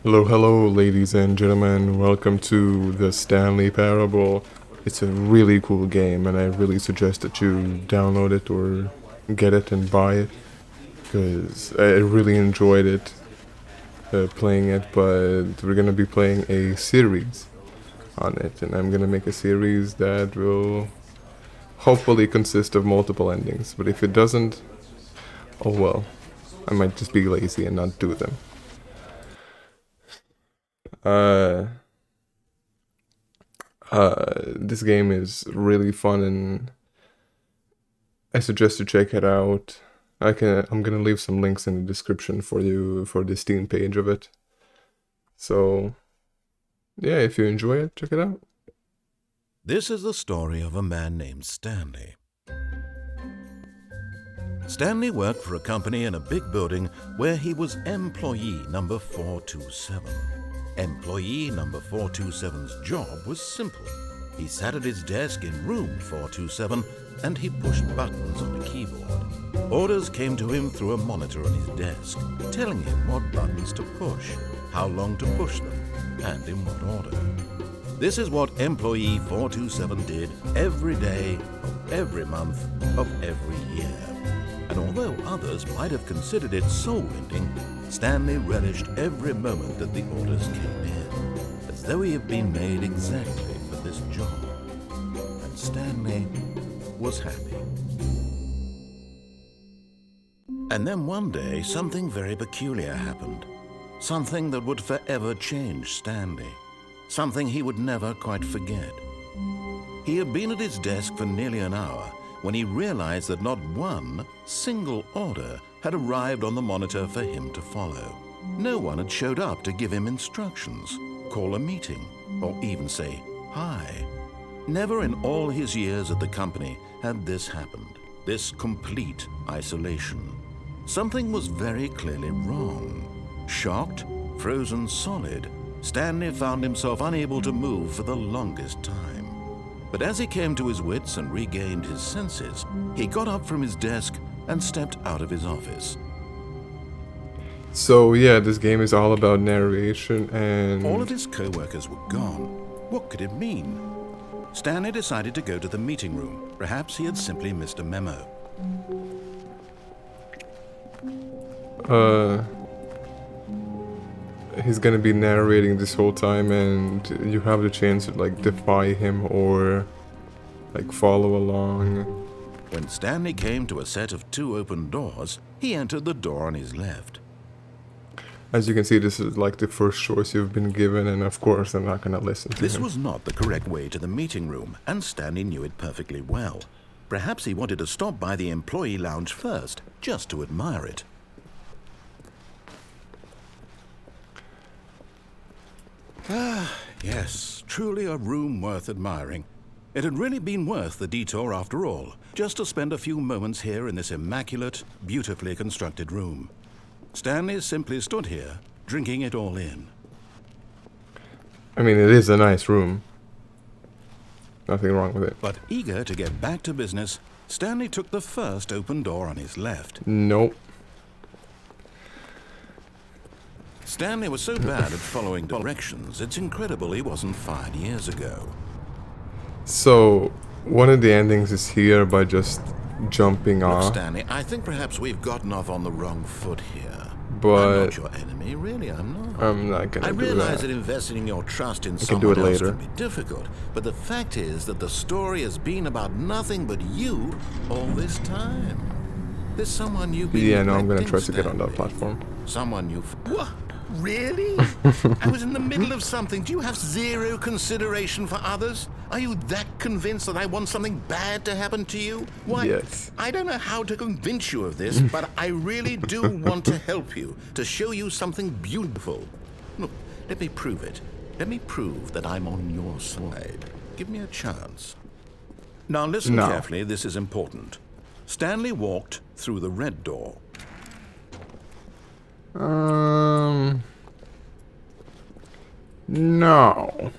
Hello, hello, ladies and gentlemen. Welcome to the Stanley Parable. It's a really cool game, and I really suggest that you download it or get it and buy it, because I really enjoyed it playing it. But we're gonna be playing a series on it, and I'm gonna make a series that will hopefully consist of multiple endings. But if it doesn't, oh well. I might just be lazy and not do them. Uh, this game is really fun, and I suggest you check it out. I'm gonna leave some links in the description for you for the Steam page of it. So yeah, if you enjoy it, check it out. This is the story of a man named Stanley. Stanley worked for a company in a big building where he was employee number 427. Employee number 427's job was simple. He sat at his desk in room 427 and he pushed buttons on a keyboard. Orders came to him through a monitor on his desk, telling him what buttons to push, how long to push them, and in what order. This is what employee 427 did every day of every month of every year. And although others might have considered it soul-winding, Stanley relished every moment that the orders came in, as though he had been made exactly for this job. And Stanley was happy. And then one day, something very peculiar happened. Something that would forever change Stanley. Something he would never quite forget. He had been at his desk for nearly an hour when he realized that not one single order had arrived on the monitor for him to follow. No one had showed up to give him instructions, call a meeting, or even say hi. Never in all his years at the company had this happened, this complete isolation. Something was very clearly wrong. Shocked, frozen solid, Stanley found himself unable to move for the longest time. But as he came to his wits and regained his senses, he got up from his desk and stepped out of his office. So yeah, this game is all about narration, and All of his co-workers were gone. What could it mean? Stanley decided to go to the meeting room. Perhaps he had simply missed a memo. he's gonna be narrating this whole time, and you have the chance to like defy him or like follow along. When Stanley came to a set of 2 open doors, he entered the door on his left. As you can see, this is like the first choice you've been given, and of course I'm not gonna listen to This him. was not the correct way to the meeting room, and Stanley knew it perfectly well. Perhaps he wanted to stop by the employee lounge first, just to admire it. Yes, truly a room worth admiring. It had really been worth the detour after all, just to spend a few moments here in this immaculate, beautifully constructed room. Stanley simply stood here, drinking it all in. I mean, it is a nice room. Nothing wrong with it. But eager to get back to business, Stanley took the first open door on his left. Nope. Stanley was so bad at following directions, it's incredible he wasn't fired years ago. So, one of the endings is here by just jumping Look, off, Stanley, I think perhaps we've gotten off on the wrong foot here. I'm but not your enemy, really, I'm not. I'm not gonna I do realize that. that investing your trust in can do someone it else later. can be difficult, but the fact is that the story has been about nothing but you all this time. There's someone you've been Yeah, no, I'm gonna neglecting, try to get on that Stanley. platform. Someone you've... What? Really? I was in the middle of something. Do you have zero consideration for others? Are you that convinced that I want something bad to happen to you? Why, Yes. I don't know how to convince you of this, but I really do want to help you, to show you something beautiful. Look, let me prove it. Let me prove that I'm on your side. Give me a chance. Now listen No. carefully, this is important. Stanley walked through the red door. No.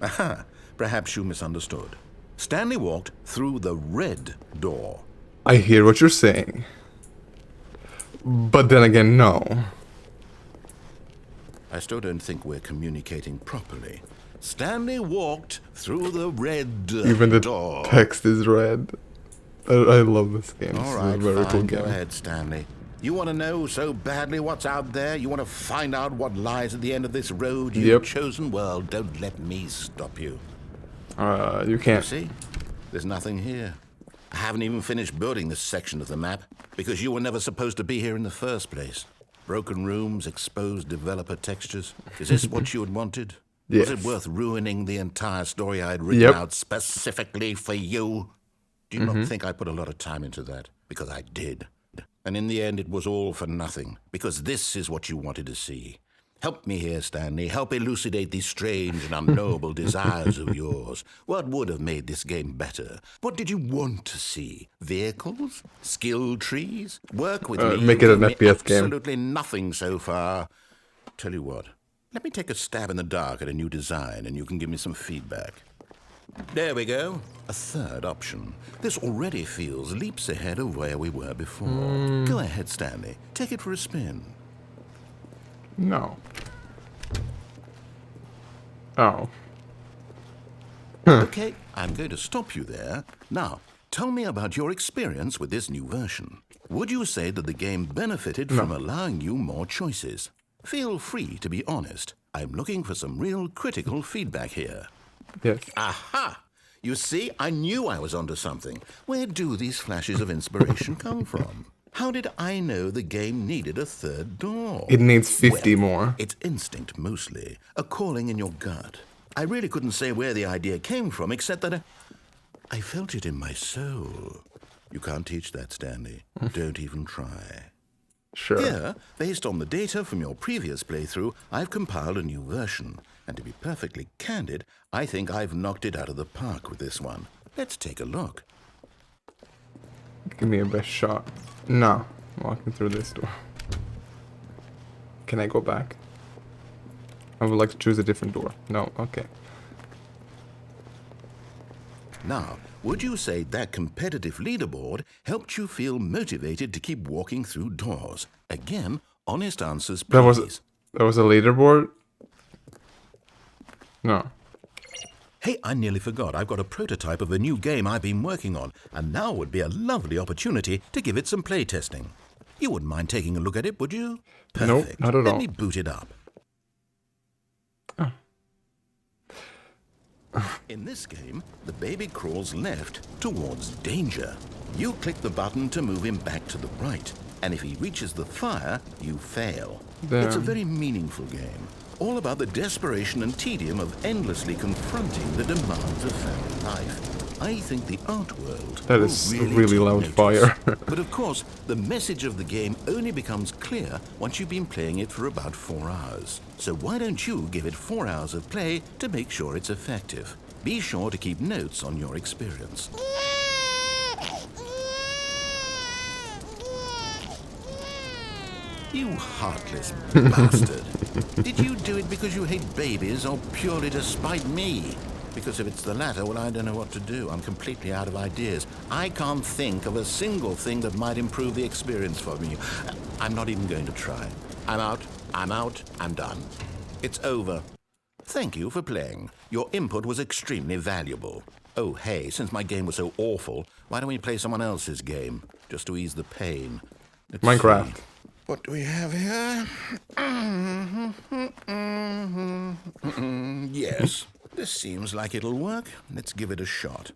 Aha, perhaps you misunderstood. Stanley walked through the red door. I hear what you're saying. But then again, no. I still don't think we're communicating properly. Stanley walked through the red Even the door. text is red. I love this game. All This right, is a very fine. cool Go game. ahead, Stanley. You want to know so badly what's out there? You want to find out what lies at the end of this road you've Yep. chosen? Well, don't let me stop you. You You can't. see? There's nothing here. I haven't even finished building this section of the map because you were never supposed to be here in the first place. Broken rooms, exposed developer textures. Is this what you had wanted? Yes. Was it worth ruining the entire story I had written Yep. out specifically for you? Do you not think I put a lot of time into that? Because I did. And in the end, it was all for nothing. Because this is what you wanted to see. Help me here, Stanley. Help elucidate these strange and unknowable desires of yours. What would have made this game better? What did you want to see? Vehicles? Skill trees? Work with me? Make it an Give me FPS game. absolutely nothing so far. Tell you what. Let me take a stab in the dark at a new design, and you can give me some feedback. There we go. A third option. This already feels leaps ahead of where we were before. Go ahead, Stanley. Take it for a spin. No. Oh. Okay, I'm going to stop you there. Now, tell me about your experience with this new version. Would you say that the game benefited from allowing you more choices? Feel free to be honest. I'm looking for some real critical feedback here. Yes. Aha! You see, I knew I was onto something. Where do these flashes of inspiration come from? How did I know the game needed a third door? It needs 50 more. It's instinct mostly, a calling in your gut. I really couldn't say where the idea came from, except that I felt it in my soul. You can't teach that, Stanley. Don't even try. Sure. Here, based on the data from your previous playthrough, I've compiled a new version. And to be perfectly candid, I think I've knocked it out of the park with this one. Let's take a look. Give me a best shot. No. Walking through this door. Can I go back? I would like to choose a different door. No. Okay. Now, would you say that competitive leaderboard helped you feel motivated to keep walking through doors? Again, honest answers, please. That was a leaderboard? No. Hey, I nearly forgot. I've got a prototype of a new game I've been working on, and now would be a lovely opportunity to give it some playtesting. You wouldn't mind taking a look at it, would you? Perfect. Nope, not at Let all. me boot it up. In this game, the baby crawls left towards danger. You click the button to move him back to the right, and if he reaches the fire, you fail. It's a very meaningful game, all about the desperation and tedium of endlessly confronting the demands of family life. I think the art world That will is really really take loud notice. fire. But of course, the message of the game only becomes clear once you've been playing it for about 4 hours. So why don't you give it 4 hours of play to make sure it's effective? Be sure to keep notes on your experience. You heartless bastard. Did you do it because you hate babies or purely to spite me? Because if it's the latter, well, I don't know what to do. I'm completely out of ideas. I can't think of a single thing that might improve the experience for me. I'm not even going to try. I'm out, I'm done. It's over. Thank you for playing. Your input was extremely valuable. Oh, hey, since my game was so awful, why don't we play someone else's game? Just to ease the pain. Let's Minecraft. see. What do we have here? Yes, this seems like it'll work. Let's give it a shot.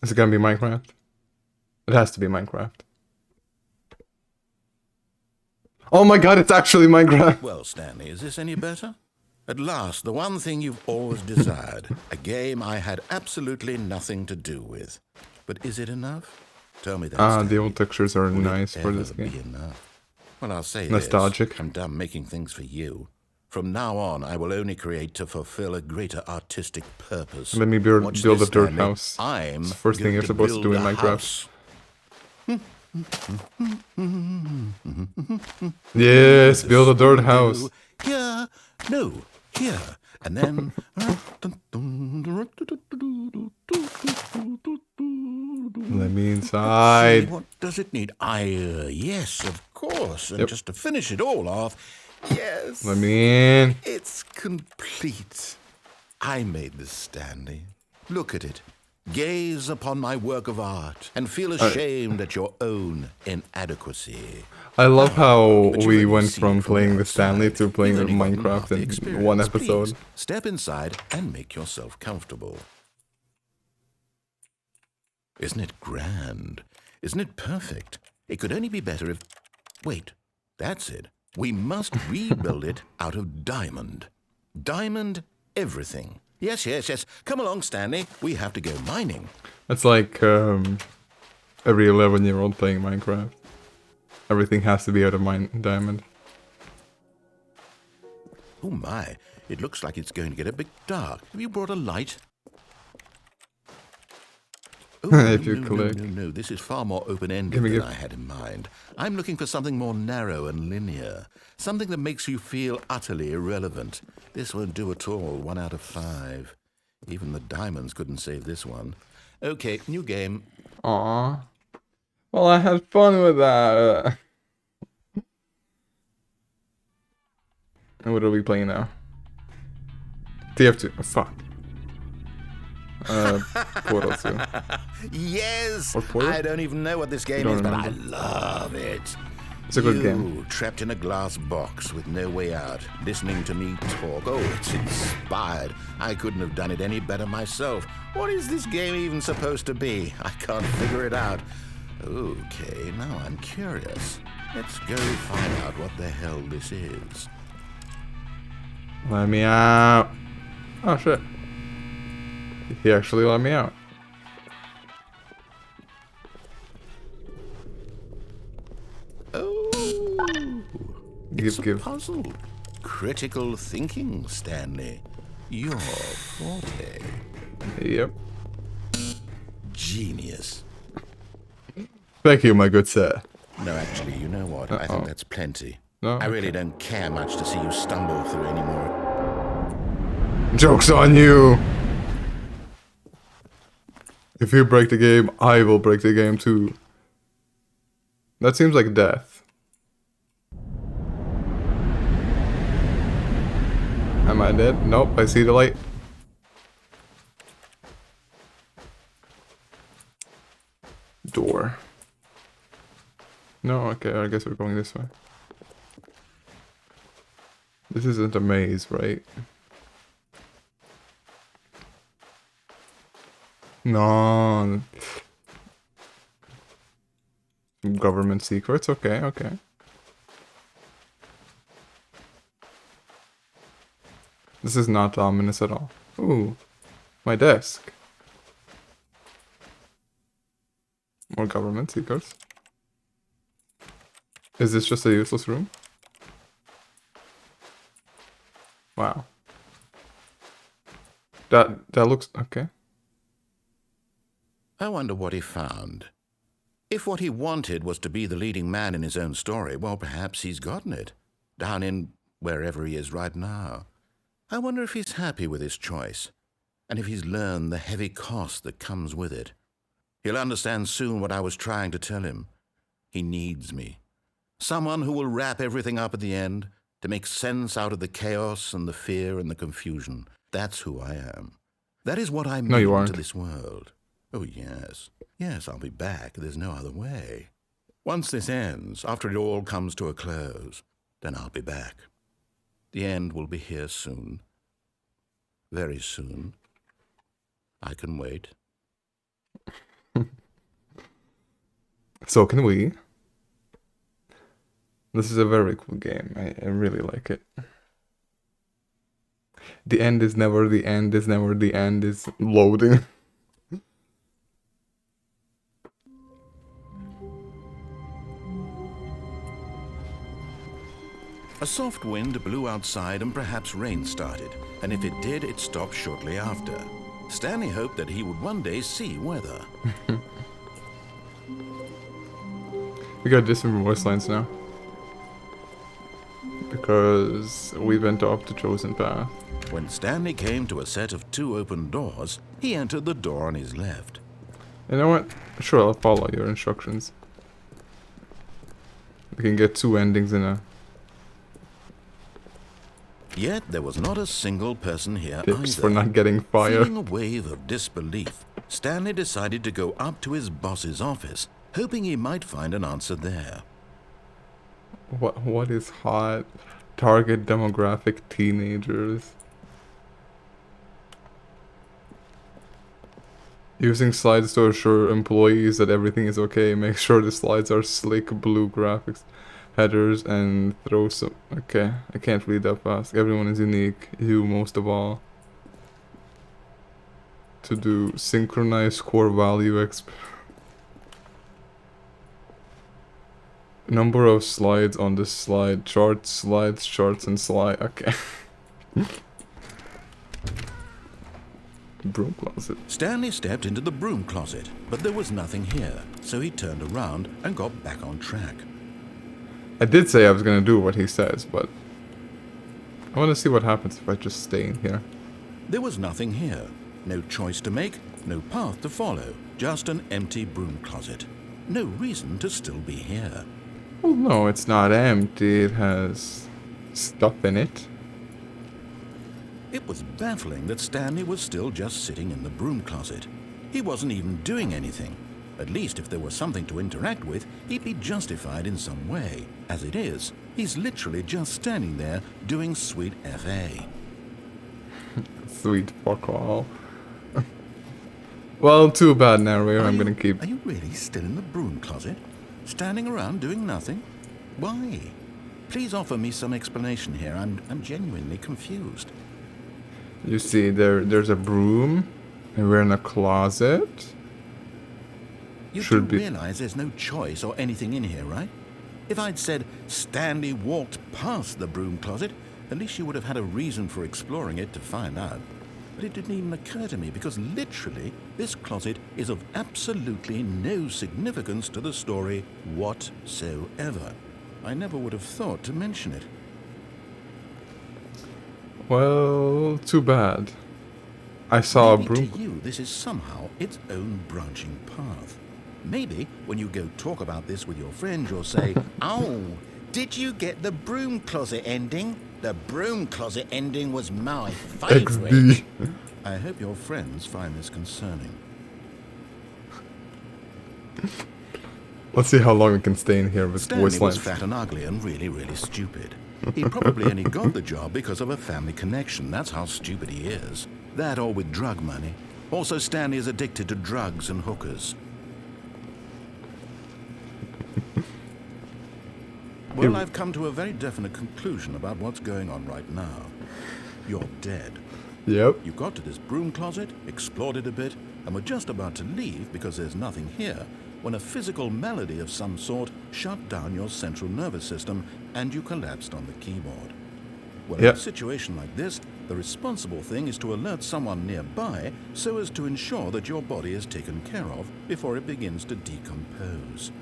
Is it gonna be Minecraft? It has to be Minecraft. Oh my god, it's actually Minecraft! Well, Stanley, is this any better? At last, the one thing you've always desired. A game I had absolutely nothing to do with. But is it enough? Tell me that, Stanley. The old textures are Will nice it for ever this be game. enough? Well, I'll say Nostalgic. this. I'm done making things for you. From now on, I will only create to fulfill a greater artistic purpose. Let me build Watch a this, dirt Stanley. house. I'm It's the first thing going you're supposed to do in build a Minecraft. house. Yes, build a dirt house. Here, no, here, and then. Let me See, inside. what does it need? Yes, of course. And Yep. just to finish it all off, Yes. Let me in. It's complete. I made this, Stanley. Look at it. Gaze upon my work of art and feel ashamed at your own inadequacy. I love how But you've we only went seen it from playing the Stanley outside. to playing You've the only gotten half Minecraft the in experience. one episode. Please, step inside and make yourself comfortable. Isn't it grand? Isn't it perfect? It could only be better if... Wait, that's it. We must rebuild it out of diamond. Diamond everything. Yes, yes, yes. Come along, Stanley. We have to go mining. It's like every 11-year-old playing Minecraft. Everything has to be out of diamond. Oh my, it looks like it's going to get a bit dark. Have you brought a light? Oh, If you click. No, this is far more open-ended than Give. I had in mind. I'm looking for something more narrow and linear. Something that makes you feel utterly irrelevant. This won't do at all, 1 out of 5. Even the diamonds couldn't save this one. Okay, new game. Aww. Well, I had fun with that. And what are we playing now? TF2. Oh, fuck. Portal 2. Yes! Or Portal? I don't even know what this game is, but I love it. It's a good game. Trapped in a glass box with no way out, listening to me talk. Oh, it's inspired. I couldn't have done it any better myself. What is this game even supposed to be? I can't figure it out. Okay, now I'm curious. Let's go find out what the hell this is. Let me out. Oh, shit. He actually let me out. Oh, it's a Give. puzzle. Critical thinking, Stanley. Your forte. Yep. Genius. Thank you, my good sir. No, actually, you know what? I think that's plenty. No? I really don't care much to see you stumble through anymore. Joke's on you! If you break the game, I will break the game too. That seems like death. Am I dead? Nope, I see the light. Door. No, okay, I guess we're going this way. This isn't a maze, right? No. Government secrets, okay, okay. This is not ominous at all. Ooh, my desk. More government secrets. Is this just a useless room? Wow. That looks okay. I wonder what he found. If what he wanted was to be the leading man in his own story, well, perhaps he's gotten it. Down in wherever he is right now. I wonder if he's happy with his choice, and if he's learned the heavy cost that comes with it. He'll understand soon what I was trying to tell him. He needs me. Someone who will wrap everything up at the end, to make sense out of the chaos and the fear and the confusion. That's who I am. That is what I mean to this world. Oh, yes. Yes, I'll be back. There's no other way. Once this ends, after it all comes to a close, then I'll be back. The end will be here soon. Very soon. I can wait. So can we. This is a very cool game. I really like it. The end is never the end is never the end is loading. A soft wind blew outside and perhaps rain started, and if it did, it stopped shortly after. Stanley hoped that he would one day see weather. We got different voice lines now. Because we went off the chosen path. When Stanley came to a set of 2 open doors, he entered the door on his left. You know what? Sure, I'll follow your instructions. We can get 2 endings in a Yet there was not a single person here Tips either. for not getting fired. Feeling a wave of disbelief, Stanley decided to go up to his boss's office, hoping he might find an answer there. What is hot? Target demographic teenagers. Using slides to assure employees that everything is okay. Make sure the slides are slick blue graphics headers and throw some. Okay, I can't read that fast. Everyone is unique. You most of all. To do synchronized core value number of slides on this slide. Charts, slides, charts, and slide. Okay. Broom closet. Stanley stepped into the broom closet, but there was nothing here, so he turned around and got back on track. I did say I was gonna do what he says, but I want to see what happens if I just stay in here. There was nothing here. No choice to make, no path to follow, just an empty broom closet. No reason to still be here. Well, no, it's not empty. It has stuff in it. It was baffling that Stanley was still just sitting in the broom closet. He wasn't even doing anything. At least if there was something to interact with, he'd be justified in some way. As it is, he's literally just standing there doing sweet FA. Sweet fuck all. Well, too bad, narrator. I'm gonna keep. Are you really still in the broom closet? Standing around doing nothing? Why? Please offer me some explanation here. I'm genuinely confused. You see, there's a broom, and we're in a closet. You do realize there's no choice or anything in here, right? If I'd said Stanley walked past the broom closet, at least you would have had a reason for exploring it to find out. But it didn't even occur to me because literally this closet is of absolutely no significance to the story whatsoever. I never would have thought to mention it. Well, too bad. I saw Maybe a broom. to you, this is somehow its own branching path. Maybe when you go talk about this with your friends, you'll say, "Oh, did you get the broom closet ending? The broom closet ending was my favorite." XD. I hope your friends find this concerning. Let's see how long we can stay in here with Stanley voice was lines. fat and ugly and really, really stupid. He probably only got the job because of a family connection. That's how stupid he is. That or with drug money. Also, Stanley is addicted to drugs and hookers. Well, I've come to a very definite conclusion about what's going on right now. You're dead. Yep. You got to this broom closet, explored it a bit, and were just about to leave because there's nothing here, when a physical malady of some sort shut down your central nervous system and you collapsed on the keyboard. Well, in a situation like this, the responsible thing is to alert someone nearby so as to ensure that your body is taken care of before it begins to decompose.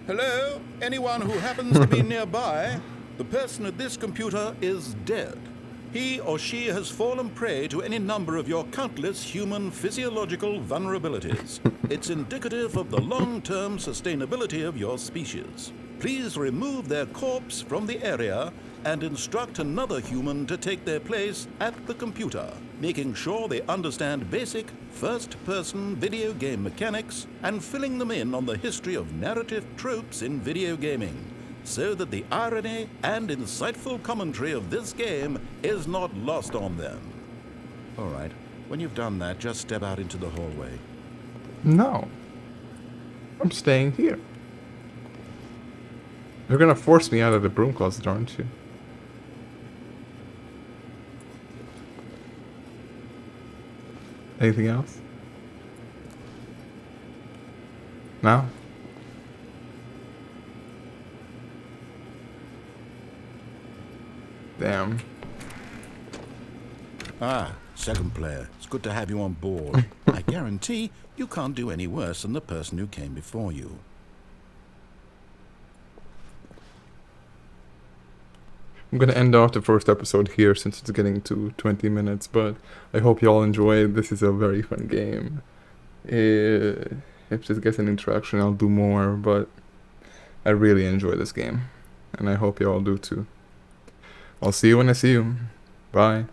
Hello? Anyone who happens to be nearby? The person at this computer is dead. He or she has fallen prey to any number of your countless human physiological vulnerabilities. It's indicative of the long-term sustainability of your species. Please remove their corpse from the area and instruct another human to take their place at the computer, making sure they understand basic first-person video game mechanics and filling them in on the history of narrative tropes in video gaming, so that the irony and insightful commentary of this game is not lost on them. All right, when you've done that, just step out into the hallway. No. I'm staying here. You're gonna force me out of the broom closet, aren't you? Anything else? No? Damn. Ah, second player. It's good to have you on board. I guarantee you can't do any worse than the person who came before you. I'm gonna end off the first episode here since it's getting to 20 minutes, but I hope you all enjoyed. This is a very fun game. If this gets an interaction, I'll do more, but I really enjoy this game, and I hope you all do too. I'll see you when I see you. Bye.